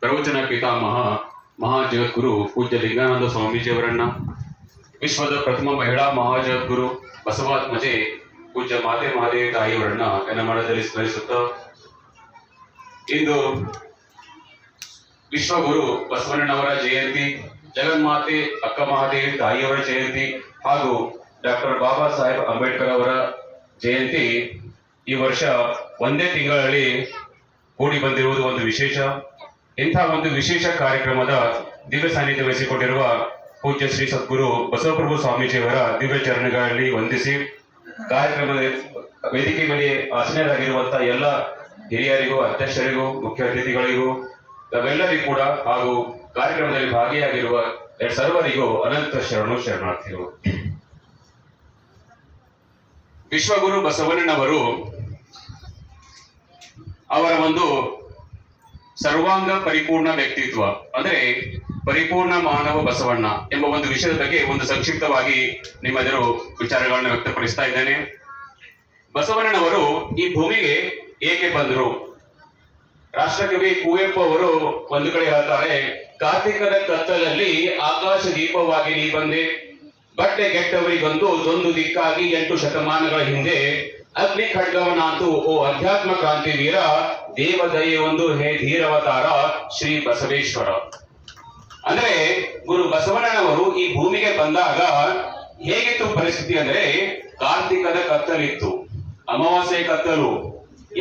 ಪ್ರವಚನ ಪಿತಾಮಹ ಮಹಾಜಗದ್ಗುರು ಪೂಜ್ಯ ಲಿಂಗಾನಂದ ಸ್ವಾಮೀಜಿಯವರನ್ನ, ವಿಶ್ವದ ಪ್ರಥಮ ಮಹಿಳಾ ಮಹಾಜಗದ್ಗುರು ಬಸವಾತ್ಮಜೆ ಪೂಜ್ಯ ಮಾತೆ ಮಹಾದೇವಿ ತಾಯಿಯವರನ್ನ ನನ್ನ ಮನದಲ್ಲಿ ಸ್ಮರಿಸುತ್ತಾ, ಇಂದು ವಿಶ್ವಗುರು ಬಸವಣ್ಣನವರ ಜಯಂತಿ, ಜಗನ್ಮಾತೆ ಅಕ್ಕ ಮಹಾದೇವಿ ತಾಯಿಯವರ ಜಯಂತಿ ಹಾಗೂ ಡಾಕ್ಟರ್ ಬಾಬಾ ಸಾಹೇಬ್ ಅಂಬೇಡ್ಕರ್ ಅವರ ಜಯಂತಿ ಈ ವರ್ಷ ಒಂದೇ ತಿಂಗಳಲ್ಲಿ ಕೂಡಿ ಬಂದಿರುವುದು ಒಂದು ವಿಶೇಷ. ಇಂಥ ಒಂದು ವಿಶೇಷ ಕಾರ್ಯಕ್ರಮದ ದಿವ್ಯ ಸಾನ್ನಿಧ್ಯ ವಹಿಸಿಕೊಂಡಿರುವ ಪೂಜ್ಯ ಶ್ರೀ ಸದ್ಗುರು ಬಸವಪ್ರಭು ಸ್ವಾಮೀಜಿಯವರ ದಿವ್ಯ ಚರಣಗಳಲ್ಲಿ ವಂದಿಸಿ, ಕಾರ್ಯಕ್ರಮದ ವೇದಿಕೆ ಮೇಲೆ ಆಸೀನರಾಗಿರುವಂತಹ ಎಲ್ಲ ಹಿರಿಯರಿಗೂ, ಅಧ್ಯಕ್ಷರಿಗೂ, ಮುಖ್ಯ ಅತಿಥಿಗಳಿಗೂ, ನಾವೆಲ್ಲರಿಗೂ ಕೂಡ ಹಾಗೂ ಕಾರ್ಯಕ್ರಮದಲ್ಲಿ ಭಾಗಿಯಾಗಿರುವ ಸರ್ವರಿಗೂ ಅನಂತ ಶರಣಾರ್ಥಿಗಳು. ವಿಶ್ವಗುರು ಬಸವಣ್ಣನವರು ಅವರ ಒಂದು ಸರ್ವಾಂಗ ಪರಿಪೂರ್ಣ ವ್ಯಕ್ತಿತ್ವ, ಅಂದ್ರೆ ಪರಿಪೂರ್ಣ ಮಾನವ ಬಸವಣ್ಣ ಎಂಬ ಒಂದು ವಿಷಯದ ಬಗ್ಗೆ ಒಂದು ಸಂಕ್ಷಿಪ್ತವಾಗಿ ನಿಮ್ಮೆದುರು ವಿಚಾರಗಳನ್ನ ವ್ಯಕ್ತಪಡಿಸ್ತಾ ಇದ್ದೇನೆ. ಬಸವಣ್ಣನವರು ಈ ಭೂಮಿಗೆ ಏಕೆ ಬಂದರು? ರಾಷ್ಟ್ರಕವಿ ಕುವೆಂಪು ಅವರು ಒಂದು ಕಡೆ ಹೇಳ್ತಾರೆ, ಕಾರ್ತಿಕದ ಕತ್ತಲಲ್ಲಿ ಆಕಾಶ ದೀಪವಾಗಿ ನೀ ಬಂದೆ, ಬಟ್ಟೆ ಗೆಟ್ಟವರಿಗೊಂದು ದೊಂದು ದಿಕ್ಕಾಗಿ 8 ಶತಮಾನಗಳ ಹಿಂದೆ ಅಗ್ನಿ ಖಡ್ಗವನಾಂತು ಓ ಅಧ್ಯಾತ್ಮ ಕ್ರಾಂತಿ ವೀರ, ದೇವದಯೆ ಒಂದು ಹೇ ಧೀರವತಾರ ಶ್ರೀ ಬಸವೇಶ್ವರ. ಅಂದ್ರೆ ಗುರು ಬಸವಣ್ಣನವರು ಈ ಭೂಮಿಗೆ ಬಂದಾಗ ಹೇಗಿತ್ತು ಪರಿಸ್ಥಿತಿ ಅಂದ್ರೆ, ಕಾರ್ತಿಕದ ಕತ್ತಲಿತ್ತು, ಅಮಾವಾಸ್ಯೆ ಕತ್ತಲು.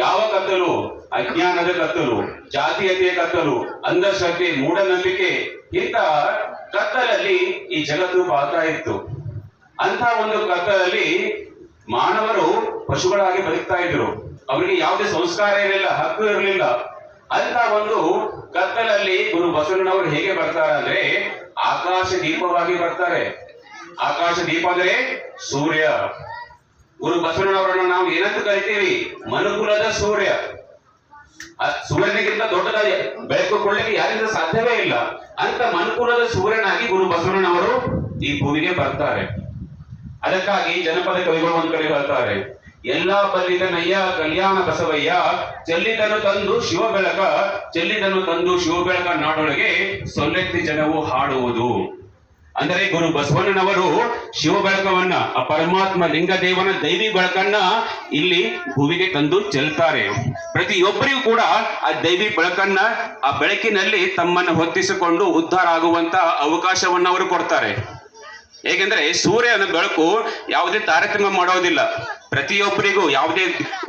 ಯಾವ ಕತ್ತಲು? ಅಜ್ಞಾನದ ಕತ್ತಲು, ಜಾತೀಯತೆಯ ಕತ್ತಲು, ಅಂಧಶ್ರದ್ಧೆ, ಮೂಢನಂಬಿಕೆ, ಇಂಥ ಕತ್ತಲಲ್ಲಿ ಈ ಜಗತ್ತು ಬಾಳ್ತಾ ಇತ್ತು. ಅಂತ ಒಂದು ಕತ್ತಲಲ್ಲಿ ಮಾನವರು ಪಶುಗಳಾಗಿ ಬದುಕ್ತಾ ಇದ್ರು. ಅವರಿಗೆ ಯಾವುದೇ ಸಂಸ್ಕಾರ ಇರಲಿಲ್ಲ, ಹಕ್ಕು ಇರಲಿಲ್ಲ. ಅಂತ ಒಂದು ಕತ್ತಲಲ್ಲಿ ಗುರು ಬಸವಣ್ಣನವರು ಹೇಗೆ ಬರ್ತಾರೆ ಅಂದ್ರೆ, ಆಕಾಶ ದೀಪವಾಗಿ ಬರ್ತಾರೆ. ಆಕಾಶ ದೀಪ ಅಂದ್ರೆ ಸೂರ್ಯ. ಗುರು ಬಸವಣ್ಣನವರನ್ನು ನಾವು ಏನಂತ ಕರಿತೀವಿ? ಮನುಕುಲದ ಸೂರ್ಯ. ಸೂರ್ಯನಿಗಿಂತ ದೊಡ್ಡದಾಗಿ ಬೆಳಕು ಕೊಡ್ಲಿಕ್ಕೆ ಯಾರಿಂದ ಸಾಧ್ಯವೇ ಇಲ್ಲ. ಅಂತ ಮನುಕುಲದ ಸೂರ್ಯನಾಗಿ ಗುರು ಬಸವಣ್ಣನವರು ಈ ಭೂಮಿಗೆ ಬರ್ತಾರೆ. ಅದಕ್ಕಾಗಿ ಜನಪದ ಕವಿಗಳು ಒಂದ್ ಕಡೆ ಹೇಳ್ತಾರೆ, ಎಲ್ಲಾ ಬಲ್ಲಿದನಯ್ಯ ಕಲ್ಯಾಣ ಬಸವಯ್ಯ, ಚೆಲ್ಲಿದನು ತಂದು ಶಿವ ಬೆಳಕ, ಚೆಲ್ಲಿದನು ತಂದು ಶಿವ ಬೆಳಕ ನಾಡೊಳಗೆ ಸೊಲ್ಲೆತ್ತಿ ಜನವು ಹಾಡುವುದು. ಅಂದರೆ ಗುರು ಬಸವಣ್ಣನವರು ಶಿವ ಬೆಳಕವನ್ನ, ಆ ಪರಮಾತ್ಮ ಲಿಂಗದೇವನ ದೈವಿ ಬೆಳಕನ್ನ ಇಲ್ಲಿ ಭೂಮಿಗೆ ತಂದು ಚೆಲ್ತಾರೆ. ಪ್ರತಿಯೊಬ್ಬರಿಗೂ ಕೂಡ ಆ ದೈವಿ ಬೆಳಕನ್ನ, ಆ ಬೆಳಕಿನಲ್ಲಿ ತಮ್ಮನ್ನು ಹೊತ್ತಿಸಿಕೊಂಡು ಉದ್ಧಾರ ಆಗುವಂತ ಅವಕಾಶವನ್ನ ಅವರು ಕೊಡ್ತಾರೆ. ಹೇಗೆಂದ್ರೆ ಸೂರ್ಯನ ಬೆಳಕು ಯಾವುದೇ ತಾರತಮ್ಯ ಮಾಡೋದಿಲ್ಲ. ಪ್ರತಿಯೊಬ್ಬರಿಗೂ, ಯಾವುದೇ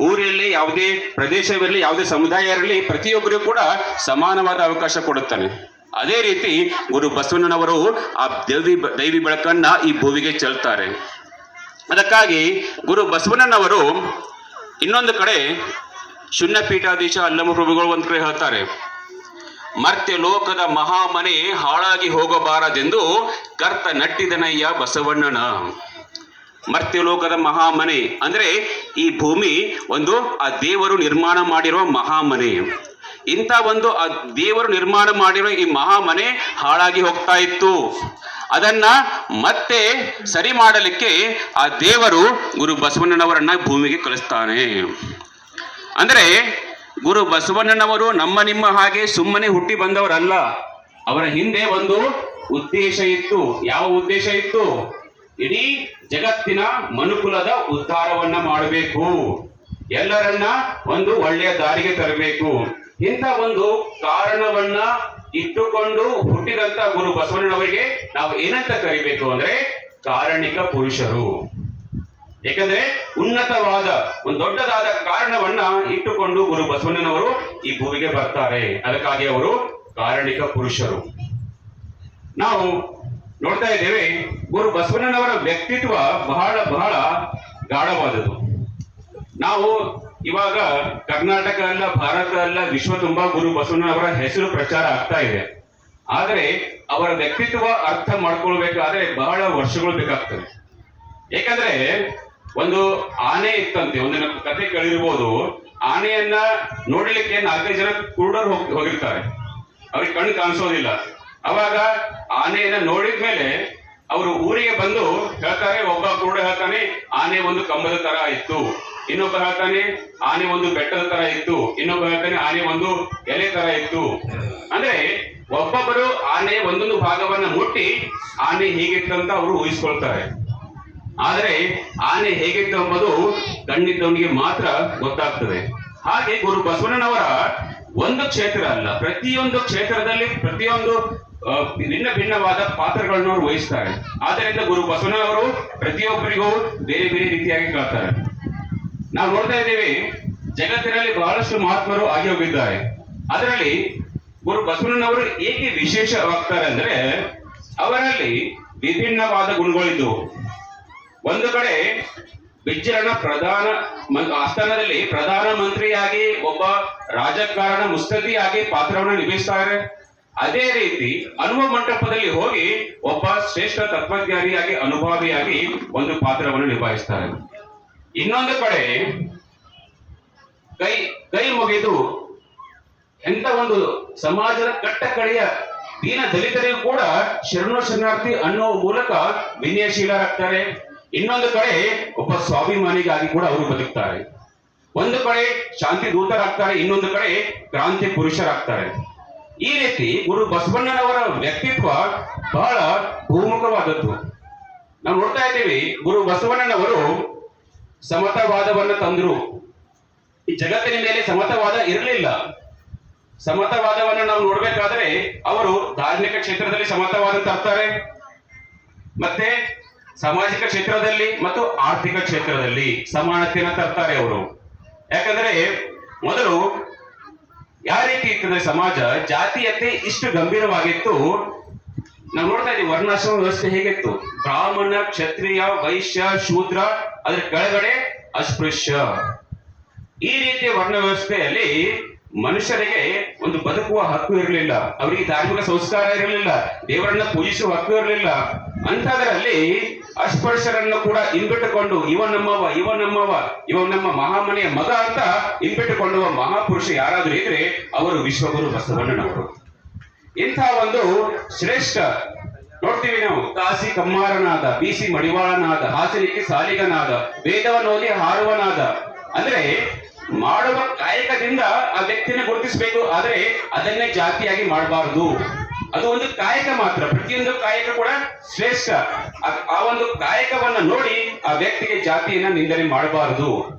ಊರಿರಲಿ, ಯಾವುದೇ ಪ್ರದೇಶವಿರಲಿ, ಯಾವುದೇ ಸಮುದಾಯ ಇರಲಿ, ಪ್ರತಿಯೊಬ್ಬರಿಗೂ ಕೂಡ ಸಮಾನವಾದ ಅವಕಾಶ ಕೊಡುತ್ತಾನೆ. ಅದೇ ರೀತಿ ಗುರು ಬಸವಣ್ಣನವರು ಆ ದೈವಿ ಬೆಳಕನ್ನ ಈ ಭೂಮಿಗೆ ಚೆಲ್ತಾರೆ. ಅದಕ್ಕಾಗಿ ಗುರು ಬಸವಣ್ಣನವರು ಇನ್ನೊಂದು ಕಡೆ ಶೂನ್ಯ ಪೀಠಾಧೀಶ ಅಲ್ಲಮ ಪ್ರಭುಗಳು ಒಂದ್ ಕಡೆ ಹೇಳ್ತಾರೆ, ಮರ್ತ್ಯ ಲೋಕದ ಮಹಾಮನೆ ಹಾಳಾಗಿ ಹೋಗಬಾರದೆಂದು ಕರ್ತ ನಟ್ಟಿದನಯ್ಯ ಬಸವಣ್ಣನ. ಮರ್ತ್ಯ ಲೋಕದ ಮಹಾಮನೆ ಅಂದ್ರೆ ಈ ಭೂಮಿ ಒಂದು ಆ ದೇವರು ನಿರ್ಮಾಣ ಮಾಡಿರುವ ಮಹಾಮನೆ. ಇಂಥ ಒಂದು ಆ ದೇವರು ನಿರ್ಮಾಣ ಮಾಡಿರುವ ಈ ಮಹಾಮನೆ ಹಾಳಾಗಿ ಹೋಗ್ತಾ ಇತ್ತು. ಅದನ್ನ ಮತ್ತೆ ಸರಿ ಮಾಡಲಿಕ್ಕೆ ಆ ದೇವರು ಗುರು ಬಸವಣ್ಣನವರನ್ನ ಭೂಮಿಗೆ ಕಳಿಸ್ತಾನೆ. ಅಂದ್ರೆ ಗುರು ಬಸವಣ್ಣನವರು ನಮ್ಮ ನಿಮ್ಮ ಹಾಗೆ ಸುಮ್ಮನೆ ಹುಟ್ಟಿ ಬಂದವರಲ್ಲ. ಅವರ ಹಿಂದೆ ಒಂದು ಉದ್ದೇಶ ಇತ್ತು. ಯಾವ ಉದ್ದೇಶ ಇತ್ತು? ಇಡೀ ಜಗತ್ತಿನ ಮನುಕುಲದ ಉದ್ಧಾರವನ್ನ ಮಾಡಬೇಕು, ಎಲ್ಲರನ್ನ ಒಂದು ಒಳ್ಳೆಯ ದಾರಿಗೆ ತರಬೇಕು. ಇಂಥ ಒಂದು ಕಾರಣವನ್ನ ಇಟ್ಟುಕೊಂಡು ಹುಟ್ಟಿದಂತ ಗುರು ಬಸವಣ್ಣನವರಿಗೆ ನಾವು ಏನಂತ ಕರಿಬೇಕು ಅಂದ್ರೆ ಕಾರಣಿಕ ಪುರುಷರು. ಯಾಕಂದ್ರೆ ಉನ್ನತವಾದ ಒಂದು ದೊಡ್ಡದಾದ ಕಾರಣವನ್ನ ಇಟ್ಟುಕೊಂಡು ಗುರು ಬಸವಣ್ಣನವರು ಈ ಭೂಮಿಗೆ ಬರ್ತಾರೆ. ಅದಕ್ಕಾಗಿ ಅವರು ಕಾರಣಿಕ ಪುರುಷರು. ನಾವು ನೋಡ್ತಾ ಇದ್ದೇವೆ, ಗುರು ಬಸವಣ್ಣನವರ ವ್ಯಕ್ತಿತ್ವ ಬಹಳ ಬಹಳ ಗಾಢವಾದದ್ದು. ನಾವು ಇವಾಗ ಕರ್ನಾಟಕ ಅಲ್ಲ, ಭಾರತ ಅಲ್ಲ, ವಿಶ್ವ ತುಂಬಾ ಗುರು ಬಸವಣ್ಣನವರ ಹೆಸರು ಪ್ರಚಾರ ಆಗ್ತಾ ಇದೆ. ಆದರೆ ಅವರ ವ್ಯಕ್ತಿತ್ವ ಅರ್ಥ ಮಾಡ್ಕೊಳ್ಬೇಕಾದ್ರೆ ಬಹಳ ವರ್ಷಗಳು ಬೇಕಾಗ್ತದೆ. ಯಾಕಂದ್ರೆ ಒಂದು ಆನೆ ಇತ್ತಂತೆ, ಒಂದು ಕತೆ ಕೇಳಿರ್ಬೋದು. ಆನೆಯನ್ನ ನೋಡ್ಲಿಕ್ಕೆ 4-5 ಜನ ಕುರುಡರು ಹೋಗಿರ್ತಾರೆ, ಅವ್ರಿಗೆ ಕಣ್ಣು ಕಾಣಿಸೋದಿಲ್ಲ. ಅವಾಗ ಆನೆಯನ್ನ ನೋಡಿದ್ಮೇಲೆ ಅವರು ಊರಿಗೆ ಬಂದು ಹೇಳ್ತಾರೆ, ಒಬ್ಬ ಕುರುಡ ಹೇಳ್ತಾನೆ, ಆನೆ ಒಂದು ಕಂಬದ ತರ ಇತ್ತು, ಇನ್ನೊಬ್ಬ ಹೇಳ್ತಾನೆ ಆನೆ ಒಂದು ಬೆಟ್ಟದ ತರ ಇತ್ತು, ಇನ್ನೊಬ್ಬ ಹೇಳ್ತಾನೆ ಆನೆ ಒಂದು ಎಲೆ ತರ ಇತ್ತು. ಅಂದ್ರೆ ಒಬ್ಬೊಬ್ಬರು ಆನೆ ಒಂದೊಂದು ಭಾಗವನ್ನ ಮುಟ್ಟಿ ಆನೆ ಹೇಗಿತ್ತು ಅಂತ ಅವರು ಊಹಿಸ್ಕೊಳ್ತಾರೆ. ಆದರೆ ಆನೆ ಹೇಗಿತ್ತು ಎಂಬುದು ಕಣ್ಣಿದ್ದವನಿಗೆ ಮಾತ್ರ ಗೊತ್ತಾಗ್ತದೆ. ಹಾಗೆ ಗುರು ಬಸವಣ್ಣನವರ ಒಂದು ಕ್ಷೇತ್ರ ಅಲ್ಲ, ಪ್ರತಿಯೊಂದು ಕ್ಷೇತ್ರದಲ್ಲಿ ಪ್ರತಿಯೊಂದು ಭಿನ್ನ ಭಿನ್ನವಾದ ಪಾತ್ರಗಳನ್ನು ಅವರು ವಹಿಸ್ತಾರೆ. ಆದ್ದರಿಂದ ಗುರು ಬಸವಣ್ಣನವರು ಪ್ರತಿಯೊಬ್ಬರಿಗೂ ಬೇರೆ ಬೇರೆ ರೀತಿಯಾಗಿ ಕಾಡ್ತಾರೆ. ನಾವು ನೋಡ್ತಾ ಇದ್ದೀವಿ, ಜಗತ್ತಿನಲ್ಲಿ ಬಹಳಷ್ಟು ಮಹಾತ್ಮರು ಆಗಿ ಹೋಗಿದ್ದಾರೆ. ಅದರಲ್ಲಿ ಗುರು ಬಸವಣ್ಣನವರು ಏಕೆ ವಿಶೇಷವಾಗ್ತಾರೆ ಅಂದ್ರೆ ಅವರಲ್ಲಿ ವಿಭಿನ್ನವಾದ ಗುಣಗಳಿದ್ದು. ಒಂದು ಕಡೆ ಬಿಜ್ಜಳನ ಆಸ್ಥಾನದಲ್ಲಿ ಪ್ರಧಾನ ಮಂತ್ರಿಯಾಗಿ ಒಬ್ಬ ರಾಜಕಾರಣ ಮುತ್ಸದ್ದಿಯಾಗಿ ಪಾತ್ರವನ್ನು ನಿರ್ವಹಿಸ್ತಾರೆ. ಅದೇ ರೀತಿ ಅನುಭವ ಮಂಟಪದಲ್ಲಿ ಹೋಗಿ ಒಬ್ಬ ಶ್ರೇಷ್ಠ ತತ್ವಜ್ಞಾನಿಯಾಗಿ ಅನುಭವಿಯಾಗಿ ಒಂದು ಪಾತ್ರವನ್ನು ನಿಭಾಯಿಸ್ತಾರೆ. ಇನ್ನೊಂದು ಕಡೆ ಕೈ ಮುಗಿದು ಎಂತ ಒಂದು ಸಮಾಜದ ಕಟ್ಟ ಕಡೆಯ ದೀನ ದಲಿತರಿಗೂ ಕೂಡ ಶರಣಾರ್ಥಿ ಅನ್ನೋ ಮೂಲಕ ವಿನಯಶೀಲರಾಗ್ತಾರೆ. ಇನ್ನೊಂದು ಕಡೆ ಒಬ್ಬ ಸ್ವಾಭಿಮಾನಿಗಾಗಿ ಕೂಡ ಅವರು ಬದುಕ್ತಾರೆ. ಒಂದು ಕಡೆ ಶಾಂತಿ ದೂತರಾಗ್ತಾರೆ, ಇನ್ನೊಂದು ಕಡೆ ಕ್ರಾಂತಿ ಪುರುಷರಾಗ್ತಾರೆ. ಈ ರೀತಿ ಗುರು ಬಸವಣ್ಣನವರ ವ್ಯಕ್ತಿತ್ವ ಬಹಳ ಬಹುಮುಖವಾದದ್ದು. ನಾವು ನೋಡ್ತಾ ಇದ್ದೀವಿ, ಗುರು ಬಸವಣ್ಣನವರು ಸಮತಾವಾದವನ್ನ ತಂದ್ರು. ಈ ಜಗತ್ತಿನ ಮೇಲೆ ಸಮತಾವಾದ ಇರಲಿಲ್ಲ. ಸಮತಾವಾದವನ್ನು ನಾವು ನೋಡ್ಬೇಕಾದ್ರೆ ಅವರು ಧಾರ್ಮಿಕ ಕ್ಷೇತ್ರದಲ್ಲಿ ಸಮತಾವಾದ ತರ್ತಾರೆ, ಮತ್ತೆ ಸಾಮಾಜಿಕ ಕ್ಷೇತ್ರದಲ್ಲಿ ಮತ್ತು ಆರ್ಥಿಕ ಕ್ಷೇತ್ರದಲ್ಲಿ ಸಮಾನತೆಯನ್ನು ತರ್ತಾರೆ ಅವರು. ಯಾಕಂದ್ರೆ ಮೊದಲು ಯಾವ ರೀತಿ ಇರ್ತದೆ ಸಮಾಜ, ಜಾತೀಯತೆ ಇಷ್ಟು ಗಂಭೀರವಾಗಿತ್ತು. ನಾವು ನೋಡ್ತಾ ಇದ್ದೀವಿ ವರ್ಣಾಶ್ರಮ ವ್ಯವಸ್ಥೆ ಹೇಗಿತ್ತು. ಬ್ರಾಹ್ಮಣ, ಕ್ಷತ್ರಿಯ, ವೈಶ್ಯ, ಶೂದ್ರ, ಅದ್ರ ಕೆಳಗಡೆ ಅಸ್ಪೃಶ್ಯ. ಈ ರೀತಿಯ ವರ್ಣ ವ್ಯವಸ್ಥೆಯಲ್ಲಿ ಮನುಷ್ಯರಿಗೆ ಒಂದು ಬದುಕುವ ಹಕ್ಕು ಇರಲಿಲ್ಲ, ಅವರಿಗೆ ಧಾರ್ಮಿಕ ಸಂಸ್ಕಾರ ಇರಲಿಲ್ಲ, ದೇವರನ್ನ ಪೂಜಿಸುವ ಹಕ್ಕು ಇರಲಿಲ್ಲ. ಅಂತದರಲ್ಲಿ ಅಸ್ಪೃಶ್ಯರನ್ನು ಕೂಡ ಹಿಂಬಿಟ್ಟುಕೊಂಡು ಇವ ನಮ್ಮ ಮಹಾಮನೆಯ ಮಗ ಅಂತ ಹಿಂಬಿಟ್ಟುಕೊಳ್ಳುವ ಮಹಾಪುರುಷ ಯಾರಾದ್ರೂ ಇದ್ರೆ ಅವರು ವಿಶ್ವಗುರು ಬಸವಣ್ಣನವರು. ಇಂಥ ಒಂದು ಶ್ರೇಷ್ಠ ನೋಡ್ತೀವಿ ನಾವು. ಕಾಸಿ ಕಮ್ಮಾರನಾದ, ಬಿಸಿ ಮಡಿವಾಳನಾದ, ಹಾಸನಿಕ್ಕೆ ಸಾಲಿಗನಾದ, ವೇದವನ್ನು ಓದಿ ಹಾರುವನಾದ. ಅಂದ್ರೆ ಮಾಡುವ ಕಾಯಕದಿಂದ ಆ ವ್ಯಕ್ತಿನ ಗುರುತಿಸಬೇಕು, ಆದರೆ ಅದನ್ನೇ ಜಾತಿಯಾಗಿ ಮಾಡಬಾರದು. ಅದು ಒಂದು ಕಾಯಕ ಮಾತ್ರ, ಪ್ರತಿಯೊಂದು ಕಾಯಕ ಕೂಡ ಶ್ರೇಷ್ಠ. ಆ ಒಂದು ಕಾಯಕವನ್ನ ನೋಡಿ ಆ ವ್ಯಕ್ತಿಗೆ ಜಾತಿಯನ್ನ ನಿಂದನೆ ಮಾಡಬಾರದು.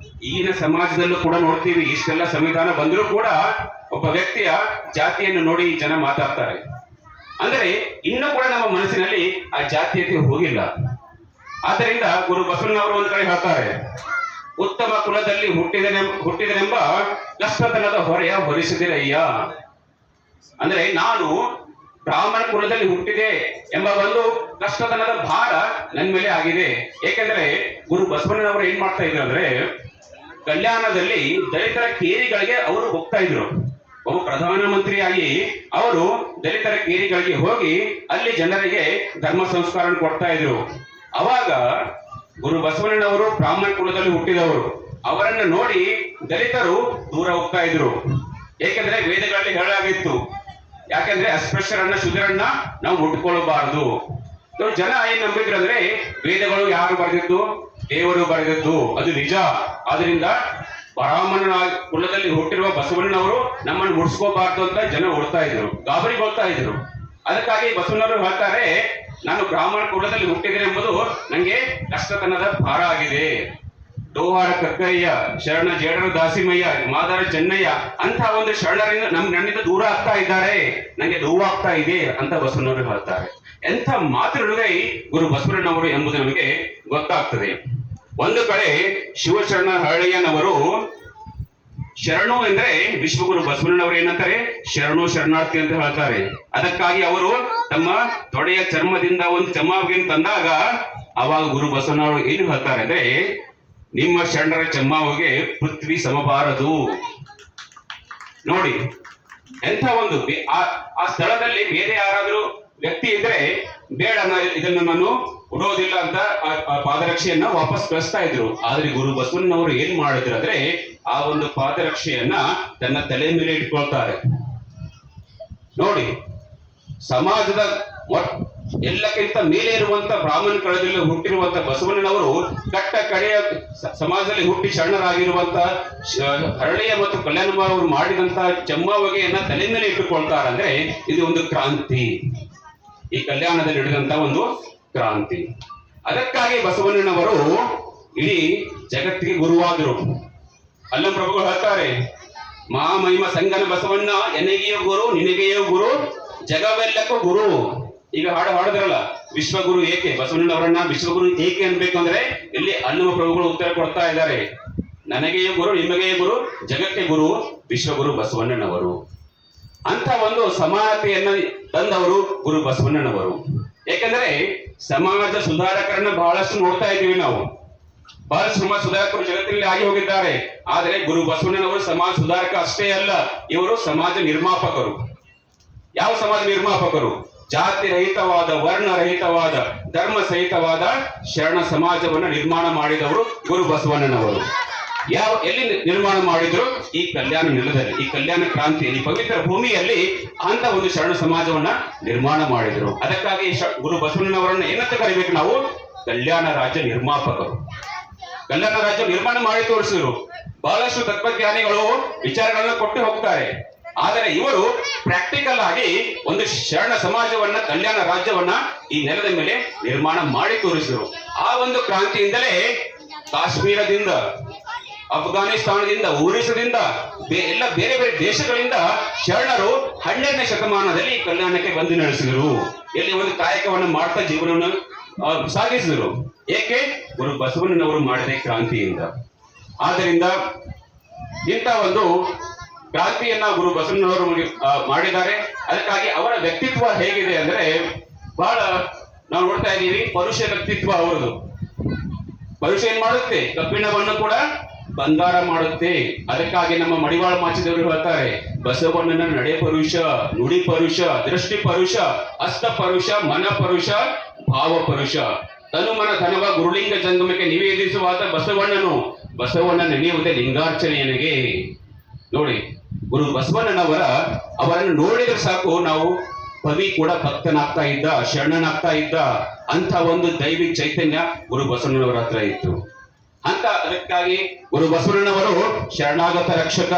ಈಗಿನ ಸಮಾಜದಲ್ಲೂ ಕೂಡ ನೋಡ್ತೀವಿ, ಇಷ್ಟೆಲ್ಲ ಸಂವಿಧಾನ ಬಂದರೂ ಕೂಡ ಒಬ್ಬ ವ್ಯಕ್ತಿಯ ಜಾತಿಯನ್ನು ನೋಡಿ ಜನ ಮಾತಾಡ್ತಾರೆ. ಅಂದರೆ ಇನ್ನೂ ಕೂಡ ನಮ್ಮ ಮನಸ್ಸಿನಲ್ಲಿ ಆ ಜಾತೀಯತೆ ಹೋಗಿಲ್ಲ. ಆದ್ದರಿಂದ ಗುರು ಬಸವಣ್ಣನವರು ಒಂದು ಕಡೆ ಹೇಳ್ತಾರೆ, ಉತ್ತಮ ಕುಲದಲ್ಲಿ ಹುಟ್ಟಿದನೆಂಬ ಕಷ್ಟತನದ ಹೊರೆಯ ಹೊರಿಸಿದಿರಯ್ಯ. ಅಂದ್ರೆ ನಾನು ಬ್ರಾಹ್ಮಣ ಕುಲದಲ್ಲಿ ಹುಟ್ಟಿದೆ ಎಂಬ ಒಂದು ಕಷ್ಟತನದ ಭಾರ ನನ್ನ ಮೇಲೆ ಆಗಿದೆ. ಏಕೆಂದ್ರೆ ಗುರು ಬಸವಣ್ಣನವರು ಏನ್ ಮಾಡ್ತಾ ಇದ್ರು ಅಂದ್ರೆ, ಕಲ್ಯಾಣದಲ್ಲಿ ದಲಿತರ ಕೇರಿಗಳಿಗೆ ಅವರು ಹೋಗ್ತಾ ಇದ್ರು. ಒಬ್ಬ ಪ್ರಧಾನಮಂತ್ರಿಯಾಗಿ ಅವರು ದಲಿತರ ಕೇರಿಗಳಿಗೆ ಹೋಗಿ ಅಲ್ಲಿ ಜನರಿಗೆ ಧರ್ಮ ಸಂಸ್ಕಾರ ಕೊಡ್ತಾ ಇದ್ರು. ಅವಾಗ ಗುರು ಬಸವಣ್ಣನವರು ಬ್ರಾಹ್ಮಣ ಕುಲದಲ್ಲಿ ಹುಟ್ಟಿದವರು, ಅವರನ್ನು ನೋಡಿ ದಲಿತರು ದೂರ ಹೋಗ್ತಾ ಇದ್ರು. ಏಕೆಂದ್ರೆ ವೇದಗಳಲ್ಲಿ ಹೇಳಲಾಗಿತ್ತು, ಯಾಕೆಂದ್ರೆ ಅಸ್ಪೃಶ್ಯರನ್ನ ಶೂದ್ರರನ್ನ ನಾವು ಮುಟ್ಕೊಳ್ಬಾರದು. ಜನ ಏನ್ ನಂಬಿದ್ರು ಅಂದ್ರೆ, ವೇದಗಳು ಯಾರು ಬರೆದಿದ್ದು? ದೇವರು ಬರೆದಿದ್ದು, ಅದು ನಿಜ. ಆದ್ರಿಂದ ಬ್ರಾಹ್ಮಣ ಕುಲದಲ್ಲಿ ಹುಟ್ಟಿರುವ ಬಸವಣ್ಣನವರು ನಮ್ಮನ್ನು ಮುಡ್ಸ್ಕೋಬಾರ್ದು ಅಂತ ಜನ ಓಡ್ತಾ ಇದ್ರು, ಗಾಬರಿಗೊಳ್ತಾ ಇದ್ರು. ಅದಕ್ಕಾಗಿ ಬಸವಣ್ಣವರು ಹೇಳ್ತಾರೆ, ನಾನು ಬ್ರಾಹ್ಮಣ ಕುಲದಲ್ಲಿ ಹುಟ್ಟಿದ್ದೇನೆ ಎಂಬುದು ನಂಗೆ ಕಷ್ಟತನದ ಭಾರ ಆಗಿದೆ. ಡೋಹಾರ ಕಕ್ಕಯ್ಯ, ಶರಣ ಜೇಡರ ದಾಸಿಮಯ್ಯ, ಮಾದಾರ ಚೆನ್ನಯ್ಯ ಅಂತ ಒಂದು ಶರಣರಿಂದ ನನ್ನಿಂದ ದೂರ ಆಗ್ತಾ ಇದ್ದಾರೆ, ನಂಗೆ ನೋವಾಗ್ತಾ ಇದೆ ಅಂತ ಬಸವಣ್ಣವರು ಹೇಳ್ತಾರೆ. ಎಂಥ ಮಾತೃಹೃದಯ ಗುರು ಬಸವಣ್ಣನವರು ಎಂಬುದು ನಮಗೆ ಗೊತ್ತಾಗ್ತದೆ. ಒಂದು ಕಡೆ ಶಿವಶರಣ ಹಳ್ಳಿಯನವರು ಶರಣು ಎಂದ್ರೆ ವಿಶ್ವಗುರು ಬಸವಣ್ಣನವರು ಏನಂತಾರೆ, ಶರಣು ಶರಣಾರ್ಥಿ ಅಂತ ಹೇಳ್ತಾರೆ. ಅದಕ್ಕಾಗಿ ಅವರು ತಮ್ಮ ತೊಡೆಯ ಚರ್ಮದಿಂದ ಒಂದು ಚಮ್ಮಾವಿನ ತಂದಾಗ ಅವಾಗ ಗುರು ಬಸವಣ್ಣವರು ಏನು ಹೇಳ್ತಾರೆ ಅಂದ್ರೆ, ನಿಮ್ಮ ಶರಣರ ಚಮ್ಮಾವಿಗೆ ಪೃಥ್ವಿ ಸಮಬಾರದು. ನೋಡಿ ಎಂಥ ಒಂದು ಆ ಸ್ಥಳದಲ್ಲಿ ಬೇರೆ ಯಾರಾದ್ರೂ ವ್ಯಕ್ತಿ ಇದ್ರೆ, ಬೇಡ ಇದನ್ನು ನಾನು ಉಡೋದಿಲ್ಲ ಅಂತ ಆ ಪಾದರಕ್ಷೆಯನ್ನ ವಾಪಸ್ ಕಳಿಸ್ತಾ ಇದ್ರು. ಆದ್ರೆ ಗುರು ಬಸವಣ್ಣನವರು ಏನ್ ಮಾಡಿದ್ರು ಅಂದ್ರೆ, ಆ ಒಂದು ಪಾದರಕ್ಷೆಯನ್ನ ತನ್ನ ತಲೆ ಮೇಲೆ ಇಟ್ಕೊಳ್ತಾರೆ. ನೋಡಿ, ಸಮಾಜದ ಎಲ್ಲಕ್ಕಿಂತ ಮೇಲೆ ಇರುವಂತ ಬ್ರಾಹ್ಮಣ ಕಳದಲ್ಲಿ ಹುಟ್ಟಿರುವಂತ ಬಸವಣ್ಣನವರು ಕಟ್ಟ ಕಡೆಯ ಸಮಾಜದಲ್ಲಿ ಹುಟ್ಟಿ ಶರಣರಾಗಿರುವಂತ ಹರಳೆಯ ಮತ್ತು ಕಲ್ಯಾಣಮ್ಮ ಅವರು ಮಾಡಿದಂತ ಚೆಮ್ಮವಗೆಯನ್ನ ತಲೆ ಮೇಲೆ ಇಟ್ಟುಕೊಳ್ತಾರಂದ್ರೆ ಇದು ಒಂದು ಕ್ರಾಂತಿ, ಈ ಕಲ್ಯಾಣದಲ್ಲಿ ಹಿಡಿದಂತ ಒಂದು ಕ್ರಾಂತಿ. ಅದಕ್ಕಾಗಿ ಬಸವಣ್ಣನವರು ಇಡೀ ಜಗತ್ತಿಗೆ ಗುರುವಾದರು. ಅಲ್ಲಂ ಪ್ರಭುಗಳು ಹೇಳ್ತಾರೆ, ಮಹಿಮ ಸಂಗನ ಬಸವಣ್ಣ ಎನಗೆಯೋ ಗುರು ನಿನಗೆಯೋ ಗುರು ಜಗವೆಲ್ಲಕ್ಕೂ ಗುರು. ಈಗ ಹಾಡಿದ್ರಲ್ಲ ವಿಶ್ವಗುರು ಏಕೆ, ಬಸವಣ್ಣನವರನ್ನ ವಿಶ್ವಗುರು ಏಕೆ ಅನ್ಬೇಕು ಅಂದ್ರೆ ಇಲ್ಲಿ ಅಲ್ಲಮ ಪ್ರಭುಗಳು ಉತ್ತರ ಕೊಡ್ತಾ ಇದ್ದಾರೆ. ನನಗೆಯೇ ಗುರು ನಿಮಗೆಯೇ ಗುರು ಜಗಕ್ಕೆ ಗುರು ವಿಶ್ವಗುರು ಬಸವಣ್ಣನವರು ಅಂತ ಒಂದು ಸಮಾನತೆಯನ್ನ ತಂದವರು ಗುರು ಬಸವಣ್ಣನವರು. ಏಕೆಂದ್ರೆ ಸಮಾಜ ಸುಧಾರಕರನ್ನ ಬಹಳಷ್ಟು ನೋಡ್ತಾ ಇದ್ದೀವಿ ನಾವು, ಬಹಳಷ್ಟು ಸಮಾಜ ಸುಧಾರಕರು ಜಗತ್ತಿನಲ್ಲಿ ಆಗಿ ಹೋಗಿದ್ದಾರೆ. ಆದರೆ ಗುರು ಬಸವಣ್ಣನವರು ಸಮಾಜ ಸುಧಾರಕ ಅಷ್ಟೇ ಅಲ್ಲ, ಇವರು ಸಮಾಜ ನಿರ್ಮಾಪಕರು. ಯಾವ ಸಮಾಜ ನಿರ್ಮಾಪಕರು? ಜಾತಿ ರಹಿತವಾದ, ವರ್ಣ ರಹಿತವಾದ, ಧರ್ಮ ಸಹಿತವಾದ ಶರಣ ಸಮಾಜವನ್ನು ನಿರ್ಮಾಣ ಮಾಡಿದವರು ಗುರು ಬಸವಣ್ಣನವರು. ಎಲ್ಲಿ ನಿರ್ಮಾಣ ಮಾಡಿದ್ರು? ಈ ಕಲ್ಯಾಣ ನೆಲದಲ್ಲಿ, ಈ ಕಲ್ಯಾಣ ಕ್ರಾಂತಿಯಲ್ಲಿ, ಪವಿತ್ರ ಭೂಮಿಯಲ್ಲಿ ಅಂತ ಒಂದು ಶರಣ ಸಮಾಜವನ್ನ ನಿರ್ಮಾಣ ಮಾಡಿದ್ರು. ಅದಕ್ಕಾಗಿ ಗುರು ಬಸವಣ್ಣನವರನ್ನ ಏನಂತ ಕರಿಬೇಕು ನಾವು? ಕಲ್ಯಾಣ ರಾಜ್ಯ ನಿರ್ಮಾಪಕರು. ಕಲ್ಯಾಣ ರಾಜ್ಯ ನಿರ್ಮಾಣ ಮಾಡಿ ತೋರಿಸಿದ್ರು. ಬಹಳಷ್ಟು ತತ್ವಜ್ಞಾನಿಗಳು ವಿಚಾರಗಳನ್ನ ಕೊಟ್ಟು ಹೋಗ್ತಾರೆ, ಆದರೆ ಇವರು ಪ್ರಾಕ್ಟಿಕಲ್ ಆಗಿ ಒಂದು ಶರಣ ಸಮಾಜವನ್ನ, ಕಲ್ಯಾಣ ರಾಜ್ಯವನ್ನ ಈ ನೆಲದ ಮೇಲೆ ನಿರ್ಮಾಣ ಮಾಡಿ ತೋರಿಸಿದರು. ಆ ಒಂದು ಕ್ರಾಂತಿಯಿಂದಲೇ ಕಾಶ್ಮೀರದಿಂದ, ಅಫ್ಘಾನಿಸ್ತಾನದಿಂದ, ಒರಿಸ್ಸಾದಿಂದ, ಎಲ್ಲ ಬೇರೆ ಬೇರೆ ದೇಶಗಳಿಂದ ಶರಣರು 12ನೇ ಶತಮಾನದಲ್ಲಿ ಕಲ್ಯಾಣಕ್ಕೆ ಬಂದು ನಡೆಸಿದರು. ಇಲ್ಲಿ ಒಂದು ಕಾಯಕವನ್ನು ಮಾಡ್ತಾ ಜೀವನವನ್ನು ಸಾಗಿಸಿದರು. ಏಕೆ? ಗುರು ಬಸವಣ್ಣನವರು ಮಾಡಿದ ಕ್ರಾಂತಿಯಿಂದ. ಆದ್ದರಿಂದ ಇಂಥ ಒಂದು ಕ್ರಾಂತಿಯನ್ನ ಗುರು ಬಸವಣ್ಣನವರು ಮಾಡಿದ್ದಾರೆ. ಅದಕ್ಕಾಗಿ ಅವರ ವ್ಯಕ್ತಿತ್ವ ಹೇಗಿದೆ ಅಂದ್ರೆ ಬಹಳ ನಾವು ನೋಡ್ತಾ ಇದ್ದೀವಿ. ಪರುಷ ವ್ಯಕ್ತಿತ್ವ ಅವರದು. ಪರುಷ ಏನ್ ಮಾಡುತ್ತೆ? ಕಬ್ಬಿಣವನ್ನು ಕೂಡ ಬಂಗಾರ ಮಾಡುತ್ತೆ. ಅದಕ್ಕಾಗಿ ನಮ್ಮ ಮಡಿವಾಳ ಮಾಚಿದವರು ಹೇಳ್ತಾರೆ, ಬಸವಣ್ಣನ ನಡೆ ಪರುಷ, ನುಡಿ ಪರುಷ, ದೃಷ್ಟಿ ಪರುಷ, ಹಸ್ತ ಪರುಷ, ಮನ ಪರುಷ, ಭಾವ ಪರುಷ, ತನುಮನ ಧನವ ಗುರುಲಿಂಗ ಜಂಗಮಕ್ಕೆ ನಿವೇದಿಸುವಾತ ಬಸವಣ್ಣನು, ಬಸವಣ್ಣ ನೆನೆಯುವುದೇ ಲಿಂಗಾರ್ಚನೆಯನಿಗೆ. ನೋಡಿ, ಗುರು ಅವರನ್ನು ನೋಡಿದ್ರೆ ಸಾಕು ನಾವು ಕವಿ ಕೂಡ ಭಕ್ತನಾಗ್ತಾ ಇದ್ದ, ಶರಣನಾಗ್ತಾ ಇದ್ದ. ಅಂತ ಒಂದು ದೈವಿ ಚೈತನ್ಯ ಗುರು ಬಸವಣ್ಣನವರ ಹತ್ರ ಇತ್ತು. ಅಂತ ಅದಕ್ಕಾಗಿ ಗುರು ಬಸವಣ್ಣನವರು ಶರಣಾಗತ ರಕ್ಷಕ.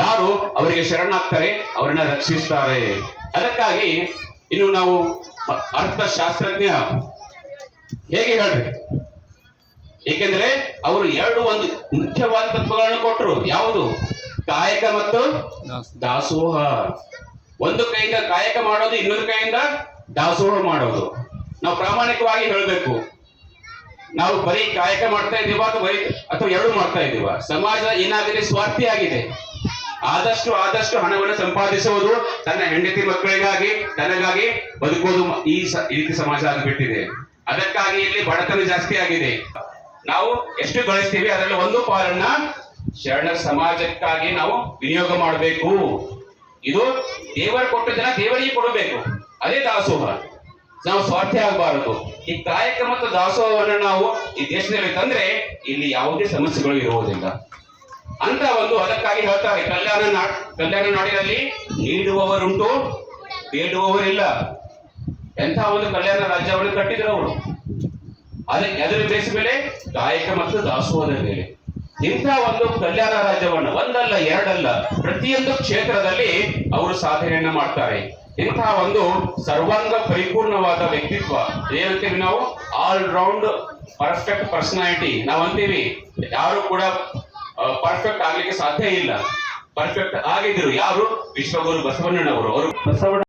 ಯಾರು ಅವರಿಗೆ ಶರಣಾಗ್ತಾರೆ ಅವರನ್ನ ರಕ್ಷಿಸ್ತಾರೆ. ಅದಕ್ಕಾಗಿ ಇನ್ನು ನಾವು ಅರ್ಥಶಾಸ್ತ್ರಜ್ಞ ಹೇಗೆ ಹೇಳ್ರಿ? ಏಕೆಂದ್ರೆ ಅವರು ಒಂದು ಮುಖ್ಯವಾದ ತತ್ವಗಳನ್ನು ಕೊಟ್ಟರು. ಯಾವುದು? ಕಾಯಕ ಮತ್ತು ದಾಸೋಹ. ಒಂದು ಕೈಯಿಂದ ಕಾಯಕ ಮಾಡೋದು, ಇನ್ನೊಂದು ಕೈಯಿಂದ ದಾಸೋಹ ಮಾಡೋದು. ನಾವು ಪ್ರಾಮಾಣಿಕವಾಗಿ ಹೇಳಬೇಕು, ನಾವು ಬರೀ ಕಾಯಕ ಮಾಡ್ತಾ ಇದ್ದೀವ ಅಥವಾ ಎರಡು ಮಾಡ್ತಾ ಇದ್ದೀವ? ಸಮಾಜ ಏನಾಗಿದೆ? ಸ್ವಾರ್ಥಿ ಆಗಿದೆ. ಆದಷ್ಟು ಹಣವನ್ನು ಸಂಪಾದಿಸುವುದು, ತನ್ನ ಹೆಂಡತಿ ಮಕ್ಕಳಿಗಾಗಿ, ತನಗಾಗಿ ಬದುಕೋದು ಈ ರೀತಿ ಸಮಾಜ ಆಗಿಬಿಟ್ಟಿದೆ. ಅದಕ್ಕಾಗಿ ಇಲ್ಲಿ ಬಡತನ ಜಾಸ್ತಿ ಆಗಿದೆ. ನಾವು ಎಷ್ಟು ಗಳಿಸ್ತೀವಿ ಅದರಲ್ಲಿ ಒಂದು ಪಾಲನ್ನ ಶರಣ ಸಮಾಜಕ್ಕಾಗಿ ನಾವು ವಿನಿಯೋಗ ಮಾಡಬೇಕು. ಇದು ದೇವರು ಕೊಟ್ಟಿದ್ದನ್ನ ದೇವರಿಗೆ ಕೊಡಬೇಕು. ಅದೇ ದಾಸೋಹ. ನಾವು ಸ್ವಾರ್ಥಿ ಆಗಬಾರದು. ಈ ಕಾಯಕ ಮತ್ತು ದಾಸೋಹವನ್ನು ನಾವು ಈ ದೇಶದಲ್ಲಿ ತಂದ್ರೆ ಇಲ್ಲಿ ಯಾವುದೇ ಸಮಸ್ಯೆಗಳು ಇರುವುದಿಲ್ಲ ಅಂತ ಅದಕ್ಕಾಗಿ ಹೇಳ್ತಾರೆ, ಕಲ್ಯಾಣ ನಾಡಿನಲ್ಲಿ ನೀಡುವವರುಂಟು, ಬೇಡುವವರಿಲ್ಲ. ಎಂಥ ಒಂದು ಕಲ್ಯಾಣ ರಾಜ್ಯವನ್ನು ಕಟ್ಟಿದ್ರು ಅವರು. ಅದರ ಬೇಸ್ ಮೇಲೆ ಕಾಯಕ ಮತ್ತು ದಾಸೋಹದ ಮೇಲೆ ಇಂಥ ಒಂದು ಕಲ್ಯಾಣ ರಾಜ್ಯವನ್ನ ಒಂದಲ್ಲ ಎರಡಲ್ಲ ಪ್ರತಿಯೊಂದು ಕ್ಷೇತ್ರದಲ್ಲಿ ಅವರು ಸಾಧನೆಯನ್ನ ಮಾಡ್ತಾರೆ. ಇಂತಹ ಒಂದು ಸರ್ವಾಂಗ ಪರಿಪೂರ್ಣವಾದ ವ್ಯಕ್ತಿತ್ವ ಏನಂತೀವಿ ನಾವು? ಆಲ್ ರೌಂಡ್ ಪರ್ಫೆಕ್ಟ್ ಪರ್ಸನಾಲಿಟಿ ನಾವು ಅಂತೀವಿ. ಯಾರು ಕೂಡ ಪರ್ಫೆಕ್ಟ್ ಆಗ್ಲಿಕ್ಕೆ ಸಾಧ್ಯ ಇಲ್ಲ. ಪರ್ಫೆಕ್ಟ್ ಆಗಿದ್ರು ಯಾರು? ವಿಶ್ವಗುರು ಬಸವಣ್ಣನವರು. ಅವರು